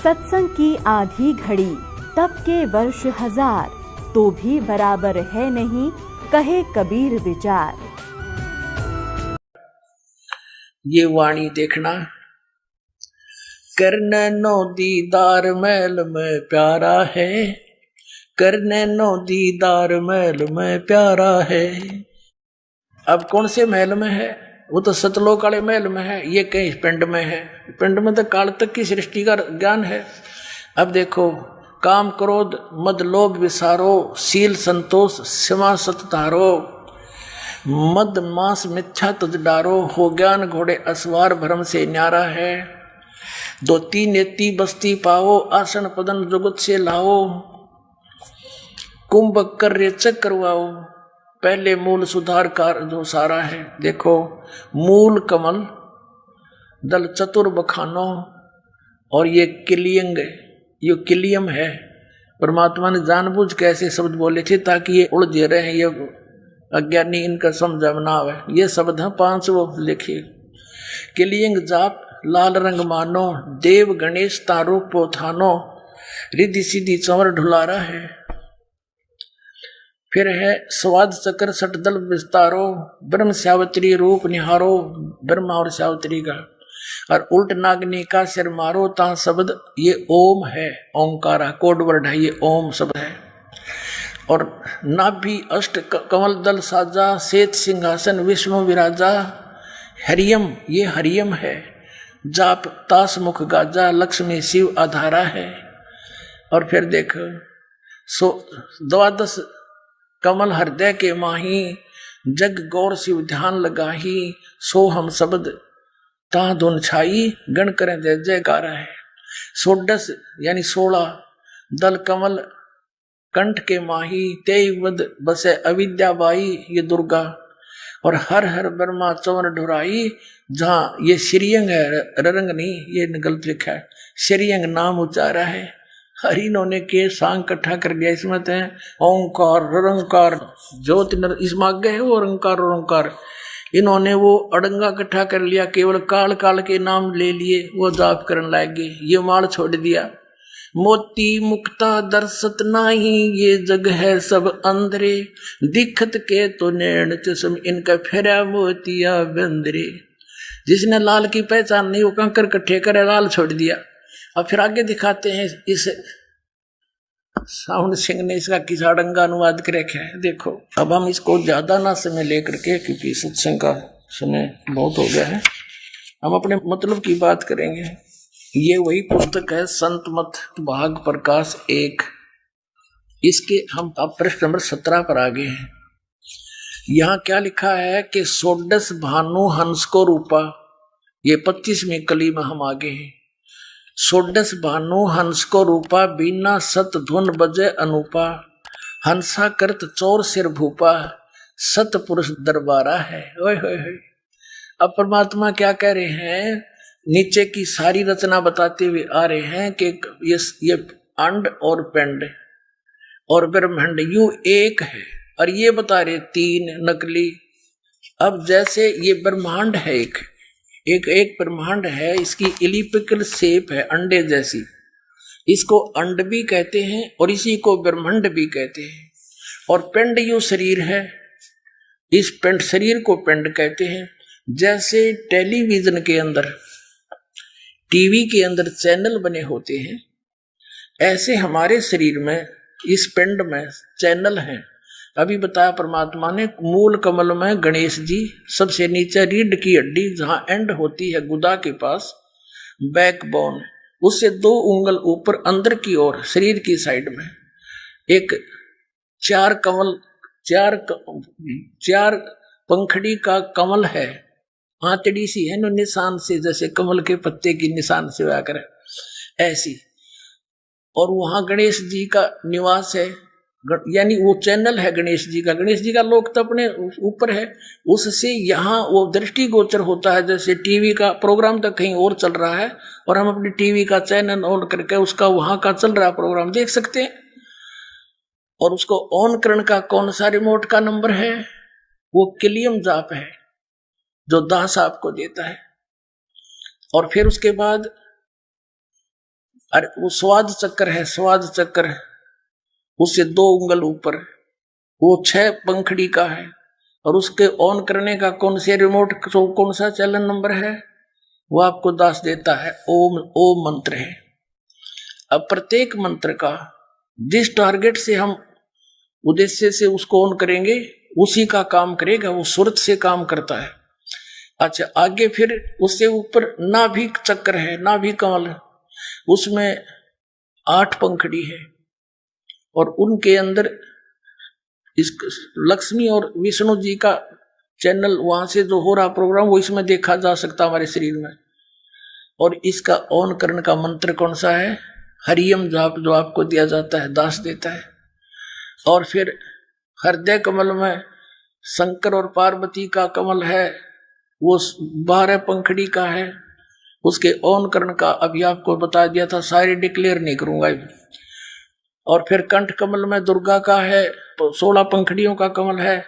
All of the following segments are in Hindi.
सत्संग की आधी घड़ी, तप के वर्ष हजार, तो भी बराबर है नहीं, कहे कबीर विचार। ये वाणी देखना, करने नो दीदार महल में प्यारा है, करने नो दीदार महल में प्यारा है। अब कौन से महल में है? वो तो सतलोक वाले महल में है, ये कहीं पिंड में है। पिंड में तो काल तक की सृष्टि का ज्ञान है। अब देखो, काम क्रोध मद लोभ विसारो, शील संतोष क्षमा सत धारो, मद मांस मिथ्या तुझ डारो, हो ज्ञान घोड़े असवार भ्रम से न्यारा है। दो तीन नेति बस्ती पाओ, आसन पदन जुगत से लाओ, कुंभ कर करवाओ, पहले मूल सुधार कार जो सारा है। देखो, मूल कमल दल चतुर बखानो, और ये किलियंग, ये किलियम है। परमात्मा ने जानबूझ के ऐसे शब्द बोले थे ताकि ये उलझे रहे, ये अज्ञानी इनका समझ ना आवे। ये शब्द है 5 वो लिखिए। किलियंग जाप लाल रंग मानो, देव गणेश तारो पोथानो, रिद्धि सिद्धि चंवर ढुलारा है। फिर है स्वाद चक्र सटदल विस्तारो, ब्रह्म सावित्री रूप निहारो, ब्रह्मा और सावित्री का, और उल्ट नागनी का सिर मारो, ता शब्द ये ओम है, ओंकारा कोड वर्ड है, ये ओम शब्द है। और नाभि अष्ट कमल दल साजा, श्वेत सिंहासन विष्णु विराजा, हरियम ये हरियम है, जाप तास मुख गाजा, लक्ष्मी शिव आधारा है। और फिर देखो, द्वादश कमल हृदय के माही, जग गौर शिव ध्यान लगाही, सो हम शब्द ता धुन छाई, गण करें जय जयकारा है। 16 यानी 16 दल कमल कंठ के माही, तेवद बसे अविद्या बाई ये दुर्गा, और हर हर ब्रह्मा चंवर ढुराई, जहाँ ये श्रीयंग है, ररंग नहीं, ये गलत लिखा है, श्रीयंग नाम उच्चारा है। हरि इन्होंने के सांग इकट्ठा कर दिया, इसमें तो ओंकार रंकार ज्योति इसमें आगे है वो रंकार ओंकार, इन्होंने वो अड़ंगा इकट्ठा कर लिया, केवल काल काल के नाम ले लिए, वो जाप करने लगे, ये माल छोड़ दिया। मोती मुक्ता दर्शत नाही, ये जग है सब अंधरे, दिखत के तो नैन चश्म, इनका फेरा मोतिया बंदरे। जिसने लाल की पहचान नहीं, वो कंकर इकट्ठे करे, लाल छोड़ दिया। अब फिर आगे दिखाते हैं, इस साउंड सिंह ने इसका किसाड़ंगा अनुवाद कर रखा है। देखो, अब हम इसको ज्यादा ना समय लेकर के, क्योंकि सत्संग का समय बहुत हो गया है, हम अपने मतलब की बात करेंगे। ये वही पुस्तक है संत मत भाग प्रकाश 1, इसके हम अब पृष्ठ नंबर 17 पर आ गए हैं। यहाँ क्या लिखा है कि 16 भानु हंस को रूपा, ये 25वीं कली में हम आगे हैं। 16 भानु हंस को रूपा, बीना सत धुन बजे अनूपा, हंसा करत चोर सिर भूपा, सत पुरुष दरबारा है। ओए होए होए। अब परमात्मा क्या कह रहे हैं, नीचे की सारी रचना बताते हुए आ रहे हैं कि ये अंड और पिंड और ब्रह्मांड यूं एक है, और ये बता रहे 3 नकली। अब जैसे ये ब्रह्मांड है, एक ब्रह्मांड है, इसकी इलिप्टिकल शेप है अंडे जैसी, इसको अंड भी कहते हैं और इसी को ब्रह्मांड भी कहते हैं। और पिंड यूं शरीर है, इस पिंड शरीर को पिंड कहते हैं। जैसे टेलीविजन के अंदर, टीवी के अंदर चैनल बने होते हैं, ऐसे हमारे शरीर में इस पिंड में चैनल हैं। अभी बताया परमात्मा ने, मूल कमल में गणेश जी, सबसे नीचे रीढ़ की हड्डी जहां एंड होती है गुदा के पास, बैकबोन, उससे 2 उंगल ऊपर अंदर की ओर शरीर की साइड में एक 4 कमल, 4 पंखड़ी का कमल है, आंतड़ी सी है न निशान से, जैसे कमल के पत्ते की निशान से आकर ऐसी, और वहां गणेश जी का निवास है, यानी वो चैनल है गणेश जी का। गणेश जी का लोक तो अपने ऊपर है, उससे यहाँ वो दृष्टि गोचर होता है, जैसे टीवी का प्रोग्राम तो कहीं और चल रहा है और हम अपनी टीवी का चैनल ऑन करके उसका वहां का चल रहा प्रोग्राम देख सकते हैं। और उसको ऑन करने का कौन सा रिमोट का नंबर है, वो किलियम जाप है जो दास आपको देता है। और फिर उसके बाद अरे वो स्वाद चक्र है, स्वाद चक्र, उससे 2 उंगल ऊपर, वो 6 पंखड़ी का है, और उसके ऑन करने का कौन से रिमोट, कौन सा चैनल नंबर है, वो आपको दास देता है। ओम, ओम मंत्र है। अब प्रत्येक मंत्र का जिस टारगेट से हम उद्देश्य से उसको ऑन करेंगे उसी का काम करेगा, वो सूरत से काम करता है। अच्छा, आगे फिर उससे ऊपर नाभिक चक्र है, नाभिक कमल, उसमें 8 पंखड़ी है, और उनके अंदर इस लक्ष्मी और विष्णु जी का चैनल, वहां से जो हो रहा प्रोग्राम वो इसमें देखा जा सकता हमारे शरीर में। और इसका ऑन करने का मंत्र कौन सा है? हरियम जाप, जो आपको दिया जाता है, दास देता है। और फिर हृदय कमल में शंकर और पार्वती का कमल है, वो 12 पंखड़ी का है, उसके ऑन करने का अभी आपको बता दिया था, सारे डिक्लेयर नहीं करूंगा। और फिर कंठ कमल में दुर्गा का है, 16 पंखड़ियों का कमल है,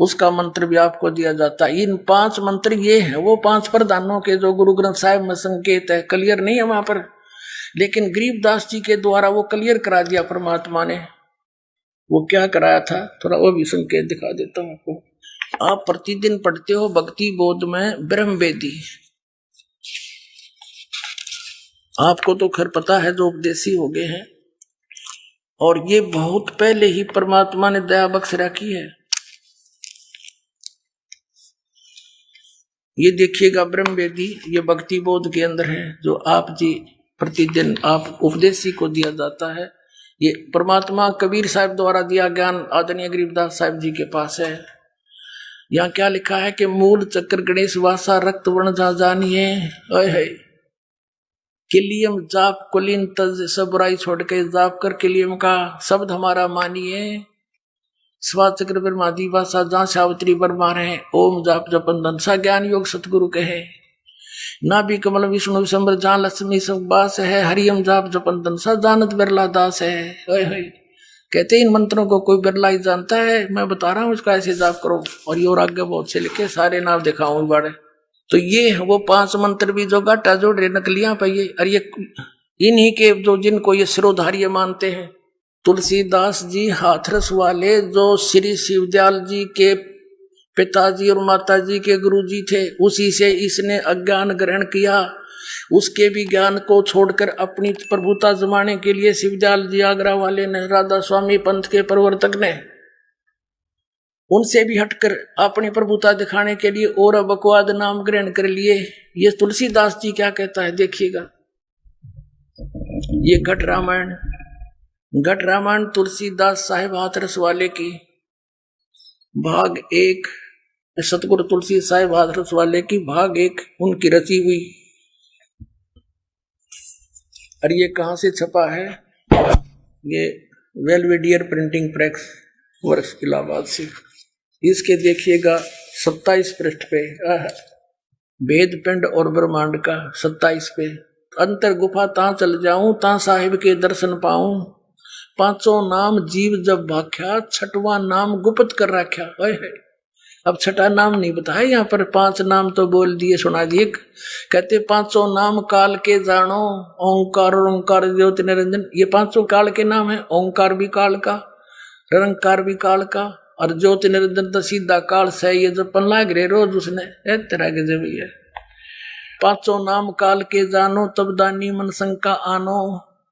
उसका मंत्र भी आपको दिया जाता है। इन 5 मंत्र ये हैं, वो 5 प्रधानों के जो गुरु ग्रंथ साहिब में संकेत है, क्लियर नहीं है वहां पर, लेकिन गरीबदास जी के द्वारा वो क्लियर करा दिया परमात्मा ने। वो क्या कराया था, थोड़ा वो भी संकेत दिखा देता हूं आपको। आप प्रतिदिन पढ़ते हो भक्ति बोध में ब्रह्म वेदी, आपको तो खैर पता है जो उपदेशी हो गए हैं, और ये बहुत पहले ही परमात्मा ने दया बख्श रखी है। ये देखिएगा ब्रह्म वेदी, ये भक्ति बोध के अंदर है, जो आप जी प्रतिदिन आप उपदेशी को दिया जाता है। ये परमात्मा कबीर साहब द्वारा दिया ज्ञान आदरणीय गरीबदास साहब जी के पास है। यहाँ क्या लिखा है कि मूल चक्र गणेश वासा रक्त वर्ण जा जानिए, है किलियम जाप कुलीन तज, सब बुराई छोड़ के जाप कर किलियम का शब्द हमारा मानिए। स्वा चक्र ब्रह्मादि वासा जहाँ सावित्री बरमा रहे, ओम जाप जपन धनसा ज्ञान योग सतगुरु कहे। ना भी कमल विष्णु विशंबर जहाँ लक्ष्मी सब बास है, हरियम जाप जपन धनसा जानत बिरला दास है। कहते इन मंत्रों को कोई बिरला ही जानता है, मैं बता रहा हूँ इसका ऐसे जाप करो। और ये और आगे बहुत से लिखे, सारे नाम दिखाऊं बाड़े। तो ये वो 5 मंत्र भी जो गाटा जोड़ रहे नकलियां पाइए, और ये इन्हीं के जो जिनको ये सिरोधार्य मानते हैं। तुलसीदास जी हाथरस वाले, जो श्री शिवदयाल जी के पिताजी और माताजी के गुरुजी थे, उसी से इसने अज्ञान ग्रहण किया। उसके भी ज्ञान को छोड़कर अपनी प्रभुता जमाने के लिए शिवदयाल जी आगरा वाले ने, राधा स्वामी पंथ के प्रवर्तक ने, उनसे भी हटकर अपनी प्रभुता दिखाने के लिए और बकवाद नाम ग्रहण कर लिए। ये तुलसीदास जी क्या कहता है देखिएगा। ये घट रामायण तुलसीदास साहिब हाथरस वाले की भाग 1, सतगुरु तुलसी साहिब हाथरस वाले की भाग 1 उनकी रची हुई। और ये कहाँ से छपा है? ये वेलवेडियर प्रिंटिंग प्रेस वर्क्स इलाहाबाद से। इसके देखिएगा 27 पृष्ठ पे भेद पिंड और ब्रह्मांड का 27 पे, अंतर गुफा ता चल जाऊं ता साहिब के दर्शन पाऊं, 5 नाम जीव जब भाख्या, 6वां नाम गुप्त कर रखा। अब 6ठा नाम नहीं बताया यहाँ पर, 5 नाम तो बोल दिए, सुना दिए। कहते 5 नाम काल के जानो, ओंकार और ओंकार ज्योति निरंजन। ये 5 काल के नाम है, ओंकार भी काल का, निरंकार भी काल का, और ज्योति निरंजन तो सीधा काल से। ये जो पन्ना गिरे रोज उसने तरह के जब है 5 नाम काल के जानो, तब दानी मन शंका आनो,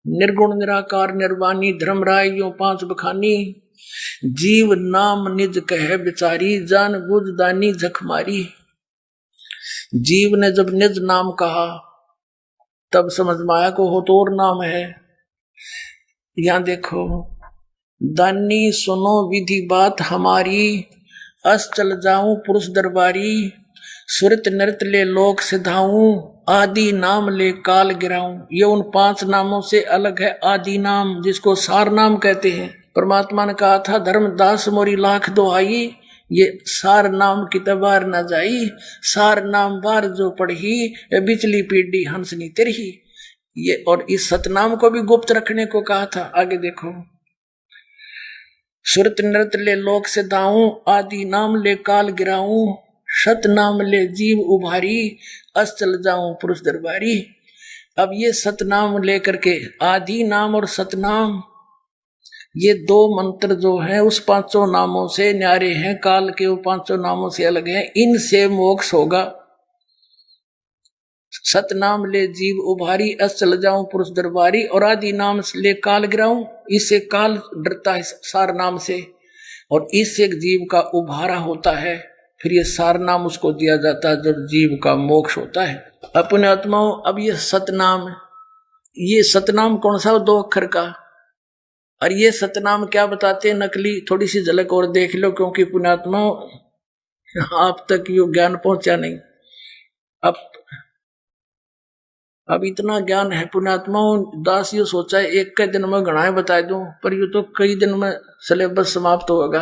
निर्गुण निराकार निर्वाणी धर्म राय यो 5 बखानी, जीव नाम निज कहे बिचारी, जान बुझ दानी जखमारी। जीव ने जब निज नाम कहा तब समझ में आया को हो तो और नाम है। यहां देखो, दानी सुनो विधि बात हमारी, अस चल जाऊं पुरुष दरबारी, सुरत नृत ले लोक सिधाऊं, आदि नाम ले काल गिराऊं। ये उन 5 नामों से अलग है आदि नाम, जिसको सार नाम कहते हैं। परमात्मा ने कहा था धर्मदास मोरी लाख दुहाई, ये सार नाम की तबार न जाई, सार नाम बार जो पढ़ी, बिचली पीढ़ी हंसनी तिरही। ये और इस सतनाम को भी गुप्त रखने को कहा था। आगे देखो, सुरत नृत ले लोक से दाऊं, आदि नाम ले काल गिराऊं, सत नाम ले जीव उभारी, अस चल जाऊं पुरुष दरबारी। अब ये सतनाम लेकर के आदि नाम और सतनाम, ये दो मंत्र जो हैं उस पांचों नामों से न्यारे हैं, काल के वो पांचों नामों से अलग हैं, इनसे मोक्ष होगा। सतनाम ले जीव उभारी, अस चल जाऊं पुरुष दरबारी, और आदि नाम ले काल गिराऊं, इससे काल डरता है सार नाम से, और इससे जीव का उभारा होता है, फिर ये सार नाम उसको दिया जाता है जब जीव का मोक्ष होता है। अपने आत्माओं, अब ये सतनाम, ये सतनाम कौन सा, दो अक्षर का, और ये सतनाम क्या बताते हैं नकली, थोड़ी सी झलक और देख लो, क्योंकि पुण्यात्माओं आप तक यो ज्ञान पहुंचा नहीं। अब इतना ज्ञान है पुण्यात्माओं, दास ये सोचा है एक के दिन में गणाए बता दूं, पर ये तो कई दिन में सिलेबस समाप्त होगा।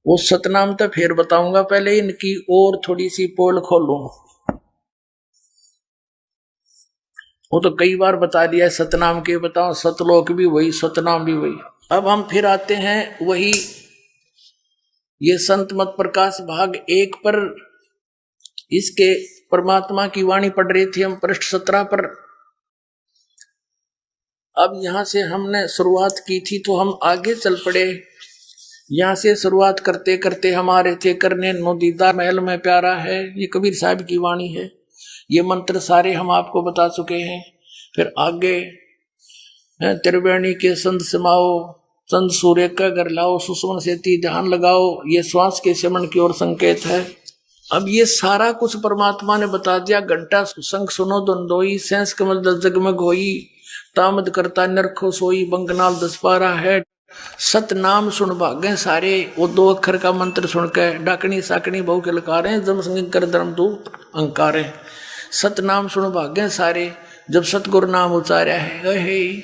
वो सतनाम तो फिर बताऊंगा, पहले इनकी और थोड़ी सी पोल खोलूं। वो तो कई बार बता दिया सतनाम के, बताओ सतलोक भी वही, सतनाम भी वही। अब हम फिर आते हैं वही ये संत मत प्रकाश भाग 1 पर, इसके परमात्मा की वाणी पढ़ रही थी हम पृष्ठ 17 पर। अब यहां से हमने शुरुआत की थी तो हम आगे चल पड़े, यहां से शुरुआत करते करते हमारे थे करने नो दीदार महल में प्यारा है, ये कबीर साहब की वाणी है। ये मंत्र सारे हम आपको बता चुके हैं। फिर आगे त्रिवेणी के संत समाओ, चंद सूर्य का घर लाओ, सुषुम्न से ध्यान लगाओ, ये श्वास के सिमरण की ओर संकेत है। अब ये सारा कुछ परमात्मा ने बता दिया। घंटा संग सुनो द्वंदोई, सेंस कमल दस जगमग होई, तामद करता नरखो सोई, बंगनाल 10 पारा है। सतनाम सुन भागे सारे, वो 2 अक्षर का मंत्र सुनकर डाकनी साकनी बहु के लकारे, जम संग कर धर्म दू अंकारे। सतनाम सुन भागे सारे, जब सतगुरु नाम उचारा है।